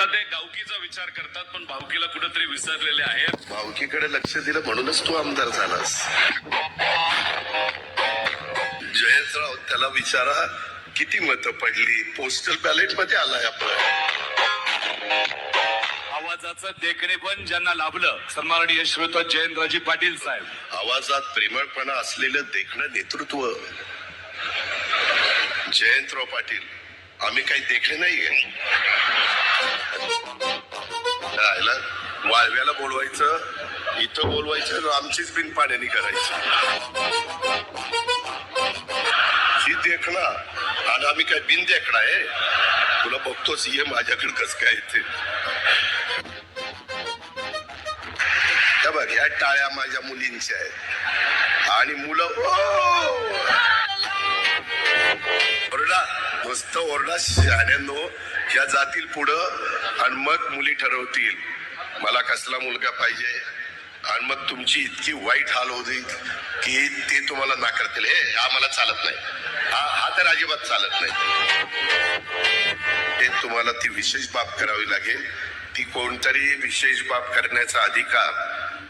आता ते गावकीचा विचार करतात पण भावकीला कुठेतरी विसरलेले आहेत. भावकीकडे लक्ष दिलं म्हणूनच तू आमदार झालास. जयंतराव त्याला विचारा किती मतं पडली. पोस्टल बॅलेट मध्ये आलाय आपण. आवाजाचं देखणे पण ज्यांना लाभलं सन्माननीय श्रोता जयंतरावजी पाटील साहेब. आवाजात प्रेमळपणा असलेलं देखणं नेतृत्व. जयंतराव पाटील आम्ही काही देखणे नाहीये. वाळव्याला बोलवायचं, इथं बोलवायचं, आमचीच बिन पाण्याने करायची ही देखणा. आणि आम्ही काय बिन देखणा आहे. तुला बघतोच ये माझ्याकडे कस काय येते. बघ ह्या टाळ्या माझ्या मुलींच्या आहेत आणि मुलं ओरडा, नुसतं ओरडा शहाण्यांनो. ह्या जातील पुढं आणि मग मुली ठरवतील मला कसला मुलगा पाहिजे. आणि मग तुमची इतकी वाईट हाल होईल की ते तुम्हाला नाकारतील. हे आम्हाला चालत नाही, हा तर अजिबात चालत नाही. ते तुम्हाला ती विशेष बाब करावी लागेल. ती कोणतरी विशेष बाब करण्याचा अधिकार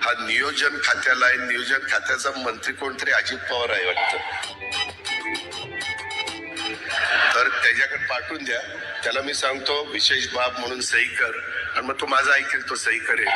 हा नियोजन खात्याला आहे. नियोजन खात्याचा मंत्री कोणतरी अजित पवार आहे वाटतं. तर त्याच्याकडे पाठवून द्या. त्याला मी सांगतो विशेष बाब म्हणून सही कर आणि मग तो माझा ऐकेल तो सही करेल.